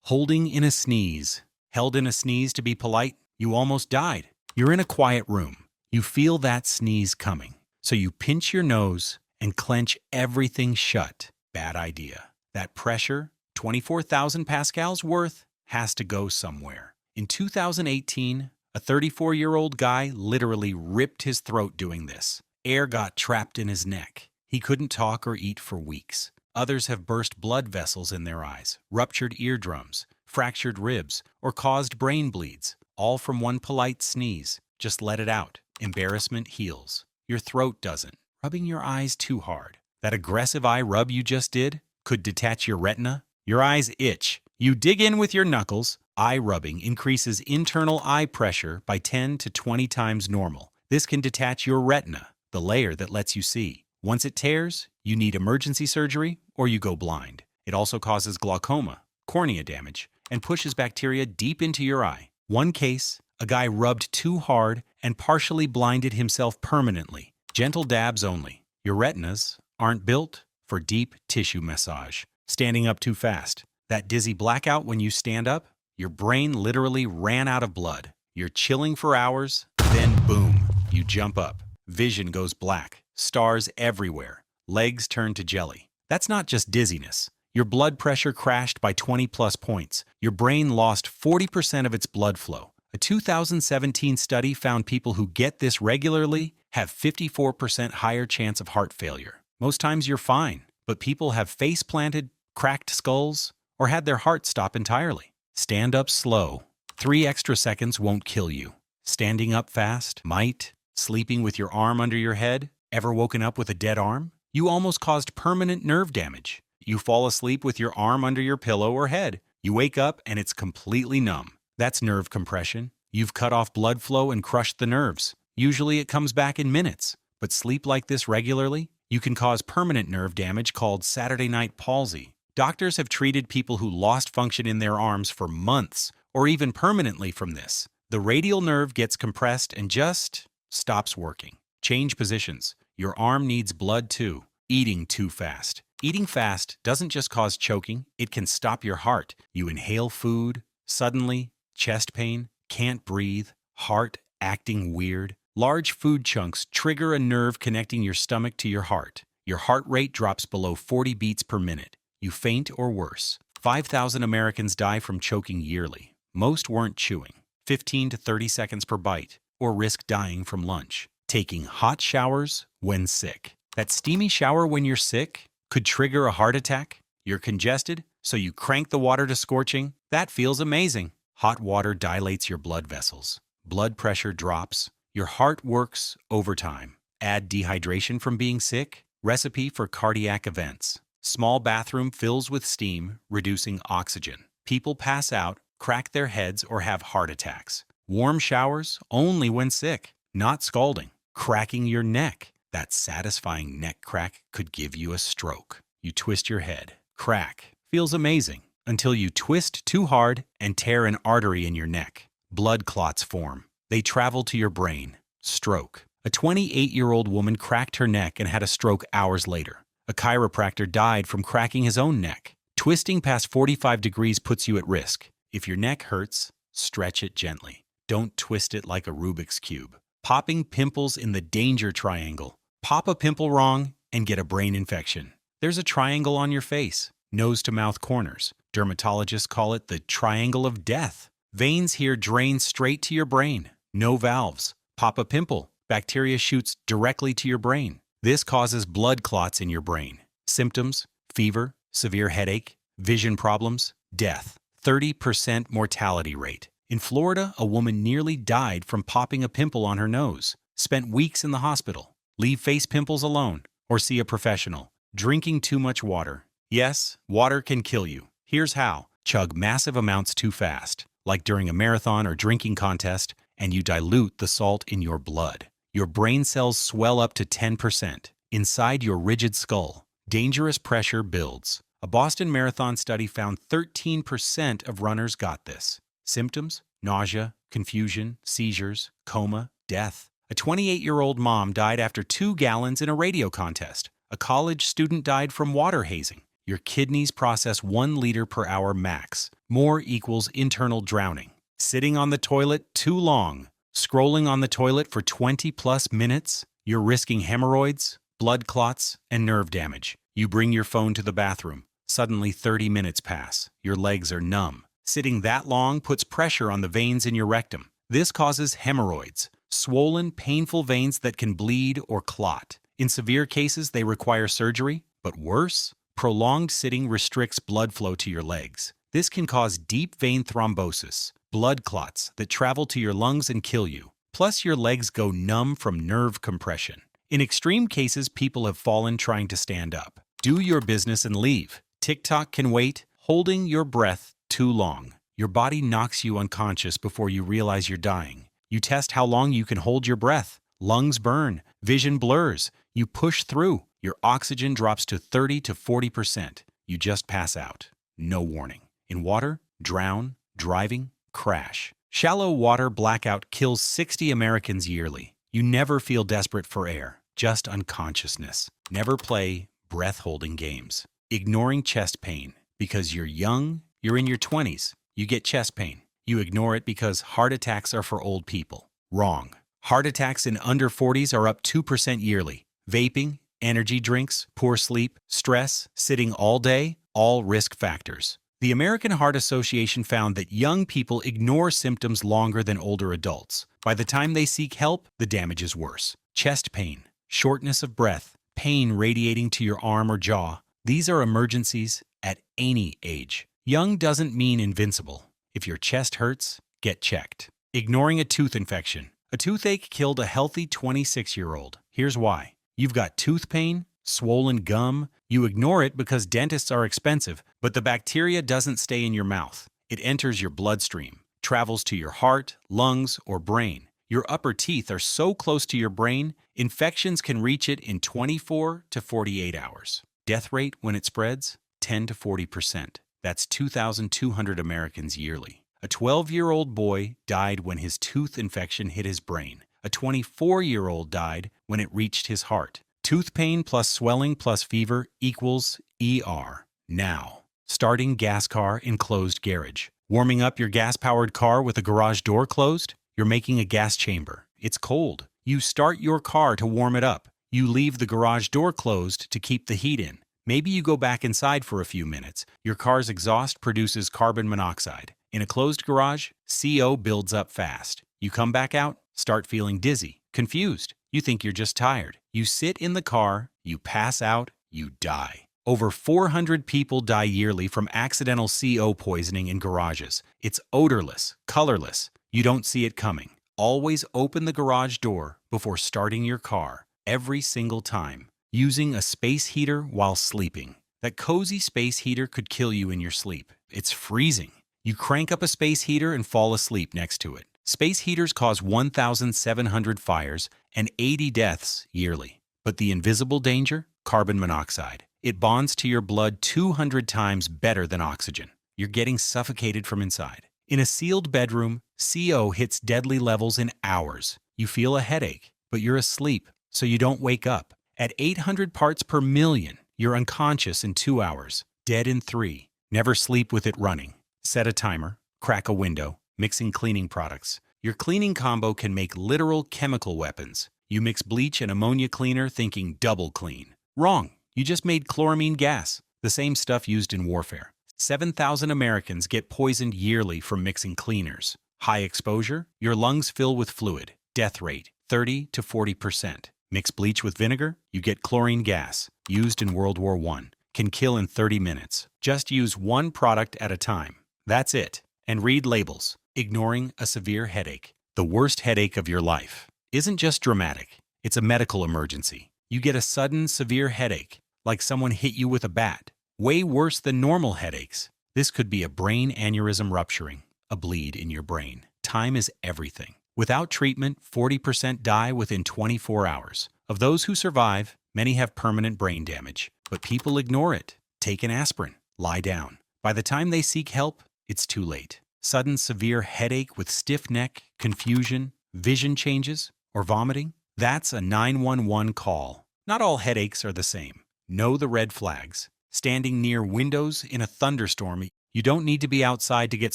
Holding in a sneeze. Held in a sneeze to be polite, you almost died. You're in a quiet room. You feel that sneeze coming. So you pinch your nose and clench everything shut. Bad idea. That pressure, 24,000 pascals worth, has to go somewhere. In 2018, a 34-year-old guy literally ripped his throat doing this. Air got trapped in his neck. He couldn't talk or eat for weeks. Others have burst blood vessels in their eyes, ruptured eardrums, fractured ribs, or caused brain bleeds, all from one polite sneeze. Just let it out. Embarrassment heals. Your throat doesn't. Rubbing your eyes too hard. That aggressive eye rub you just did could detach your retina. Your eyes itch. You dig in with your knuckles. Eye rubbing increases internal eye pressure by 10 to 20 times normal. This can detach your retina, the layer that lets you see. Once it tears, you need emergency surgery or you go blind. It also causes glaucoma, cornea damage, and pushes bacteria deep into your eye. One case, a guy rubbed too hard and partially blinded himself permanently. Gentle dabs only. Your retinas aren't built for deep tissue massage. Standing up too fast. That dizzy blackout when you stand up, your brain literally ran out of blood. You're chilling for hours, then boom, you jump up. Vision goes black. Stars everywhere. Legs turn to jelly. That's not just dizziness. Your blood pressure crashed by 20+ points. Your brain lost 40% of its blood flow. A 2017 study found people who get this regularly have 54% higher chance of heart failure. Most times you're fine, but people have face planted, cracked skulls, or had their heart stop entirely. Stand up slow. 3 extra seconds won't kill you. Standing up fast might. Sleeping with your arm under your head. Ever woken up with a dead arm? You almost caused permanent nerve damage. You fall asleep with your arm under your pillow or head. You wake up and it's completely numb. That's nerve compression. You've cut off blood flow and crushed the nerves. Usually it comes back in minutes. But sleep like this regularly, you can cause permanent nerve damage called Saturday night palsy. Doctors have treated people who lost function in their arms for months or even permanently from this. The radial nerve gets compressed and just stops working. Change positions. Your arm needs blood too. Eating too fast. Eating fast doesn't just cause choking, it can stop your heart. You inhale food, suddenly, chest pain, can't breathe, heart acting weird. Large food chunks trigger a nerve connecting your stomach to your heart. Your heart rate drops below 40 beats per minute. You faint or worse. 5,000 Americans die from choking yearly. Most weren't chewing. 15 to 30 seconds per bite, or risk dying from lunch. Taking hot showers when sick. That steamy shower when you're sick could trigger a heart attack. You're congested, so you crank the water to scorching. That feels amazing. Hot water dilates your blood vessels. Blood pressure drops. Your heart works overtime. Add dehydration from being sick. Recipe for cardiac events. Small bathroom fills with steam, reducing oxygen. People pass out, crack their heads, or have heart attacks. Warm showers only when sick, not scalding. Cracking your neck. That satisfying neck crack could give you a stroke. You twist your head. Crack. Feels amazing until you twist too hard and tear an artery in your neck. Blood clots form. They travel to your brain. Stroke. A 28-year-old woman cracked her neck and had a stroke hours later. A chiropractor died from cracking his own neck. Twisting past 45 degrees puts you at risk. If your neck hurts, stretch it gently. Don't twist it like a Rubik's Cube. Popping pimples in the danger triangle. Pop a pimple wrong and get a brain infection. There's a triangle on your face, nose to mouth corners. Dermatologists call it the triangle of death. Veins here drain straight to your brain. No valves. Pop a pimple. Bacteria shoots directly to your brain. This causes blood clots in your brain. Symptoms: fever, severe headache, vision problems, death. 30% mortality rate. In Florida, a woman nearly died from popping a pimple on her nose. Spent weeks in the hospital. Leave face pimples alone or see a professional. Drinking too much water. Yes, water can kill you. Here's how. Chug massive amounts too fast, like during a marathon or drinking contest, and you dilute the salt in your blood. Your brain cells swell up to 10%. Inside your rigid skull, dangerous pressure builds. A Boston Marathon study found 13% of runners got this. Symptoms: nausea, confusion, seizures, coma, death. A 28-year-old mom died after 2 gallons in a radio contest. A college student died from water hazing. Your kidneys process 1 liter per hour max, More equals internal drowning. Sitting on the toilet too long. Scrolling on the toilet for 20+ minutes. You're risking hemorrhoids, blood clots, and nerve damage. You bring your phone to the bathroom. Suddenly 30 minutes pass. Your legs are numb. Sitting that long puts pressure on the veins in your rectum. This causes hemorrhoids, swollen, painful veins that can bleed or clot. In severe cases, they require surgery, but worse, prolonged sitting restricts blood flow to your legs. This can cause deep vein thrombosis, blood clots that travel to your lungs and kill you. Plus, your legs go numb from nerve compression. In extreme cases, people have fallen trying to stand up. Do your business and leave. TikTok can wait. Holding your breath too long. Your body knocks you unconscious before you realize you're dying. You test how long you can hold your breath. Lungs burn. Vision blurs. You push through. Your oxygen drops to 30 to 40%. You just pass out. No warning. In water, drown, driving, crash. Shallow water blackout kills 60 Americans yearly. You never feel desperate for air, just unconsciousness. Never play breath-holding games. Ignoring chest pain. Because you're young, you're in your 20s, you get chest pain. You ignore it because heart attacks are for old people. Wrong. Heart attacks in under 40s are up 2% yearly. Vaping, energy drinks, poor sleep, stress, sitting all day, all risk factors. The American Heart Association found that young people ignore symptoms longer than older adults. By the time they seek help, the damage is worse. Chest pain, shortness of breath, pain radiating to your arm or jaw. These are emergencies at any age. Young doesn't mean invincible. If your chest hurts, get checked. Ignoring a tooth infection. A toothache killed a healthy 26-year-old. Here's why. You've got tooth pain, swollen gum. You ignore it because dentists are expensive, but the bacteria doesn't stay in your mouth. It enters your bloodstream, travels to your heart, lungs, or brain. Your upper teeth are so close to your brain, infections can reach it in 24 to 48 hours. Death rate when it spreads, 10 to 40%. That's 2,200 Americans yearly. A 12-year-old boy died when his tooth infection hit his brain. A 24-year-old died when it reached his heart. Tooth pain plus swelling plus fever equals ER. Now, starting gas car in closed garage. Warming up your gas-powered car with a garage door closed? You're making a gas chamber. It's cold. You start your car to warm it up. You leave the garage door closed to keep the heat in. Maybe you go back inside for a few minutes. Your car's exhaust produces carbon monoxide. In a closed garage, CO builds up fast. You come back out, start feeling dizzy, confused. You think you're just tired. You sit in the car, you pass out, you die. Over 400 people die yearly from accidental CO poisoning in garages. It's odorless, colorless. You don't see it coming. Always open the garage door before starting your car, every single time. Using a space heater while sleeping. That cozy space heater could kill you in your sleep. It's freezing. You crank up a space heater and fall asleep next to it. Space heaters cause 1,700 fires and 80 deaths yearly. But the invisible danger? Carbon monoxide. It bonds to your blood 200 times better than oxygen. You're getting suffocated from inside. In a sealed bedroom, CO hits deadly levels in hours. You feel a headache, but you're asleep, so you don't wake up. At 800 parts per million, you're unconscious in 2 hours, dead in 3. Never sleep with it running. Set a timer, crack a window, mixing cleaning products. Your cleaning combo can make literal chemical weapons. You mix bleach and ammonia cleaner thinking double clean. Wrong. You just made chloramine gas, the same stuff used in warfare. 7,000 Americans get poisoned yearly from mixing cleaners. High exposure, your lungs fill with fluid. Death rate, 30 to 40%. Mix bleach with vinegar, you get chlorine gas, used in World War I. Can kill in 30 minutes. Just use one product at a time. That's it. And read labels. Ignoring a severe headache. The worst headache of your life. Isn't just dramatic. It's a medical emergency. You get a sudden, severe headache, like someone hit you with a bat. Way worse than normal headaches. This could be a brain aneurysm rupturing, a bleed in your brain. Time is everything. Without treatment, 40% die within 24 hours. Of those who survive, many have permanent brain damage. But people ignore it. Take an aspirin. Lie down. By the time they seek help, it's too late. Sudden severe headache with stiff neck, confusion, vision changes, or vomiting? That's a 911 call. Not all headaches are the same. Know the red flags. Standing near windows in a thunderstorm, You don't need to be outside to get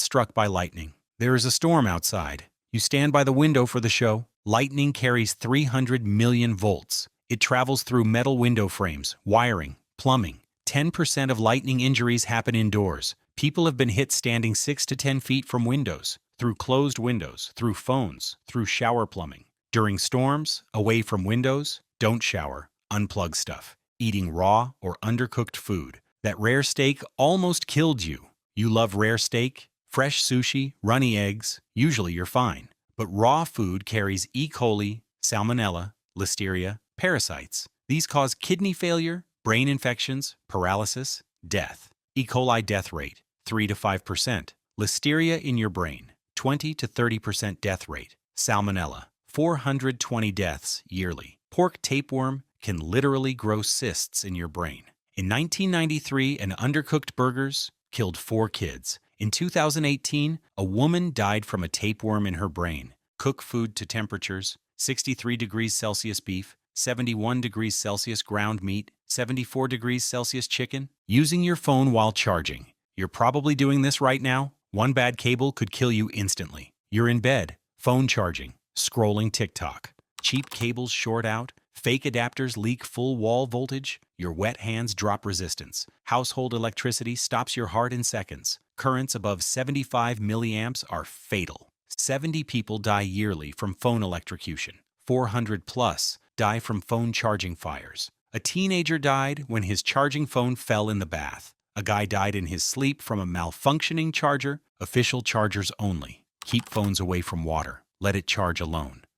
struck by lightning. There is a storm outside. You stand by the window for the show. Lightning carries 300 million volts. It travels through metal window frames, wiring, plumbing. 10% of lightning injuries happen indoors. People have been hit standing 6 to 10 feet from windows, through closed windows, through phones, through shower plumbing. During storms, away from windows, don't shower. Unplug stuff. Eating raw or undercooked food. That rare steak almost killed you. You love rare steak, fresh sushi, runny eggs. Usually you're fine. But raw food carries E. coli, salmonella, listeria, parasites. These cause kidney failure, brain infections, paralysis, death. E. coli death rate, 3 to 5%. Listeria in your brain, 20 to 30% death rate. Salmonella, 420 deaths yearly. Pork tapeworm can literally grow cysts in your brain. In 1993, an undercooked burgers killed 4 kids. In 2018, a woman died from a tapeworm in her brain. Cook food to temperatures: 63 degrees Celsius beef, 71 degrees Celsius ground meat, 74 degrees Celsius chicken. Using your phone while charging. You're probably doing this right now. One bad cable could kill you instantly. You're in bed, phone charging, scrolling TikTok. Cheap cables short out. Fake adapters leak full wall voltage. Your wet hands drop resistance. Household electricity stops your heart in seconds. Currents above 75 milliamps are fatal. 70 people die yearly from phone electrocution. 400 plus die from phone charging fires. A teenager died when his charging phone fell in the bath. A guy died in his sleep from a malfunctioning charger. Official chargers only. Keep phones away from water. Let it charge alone.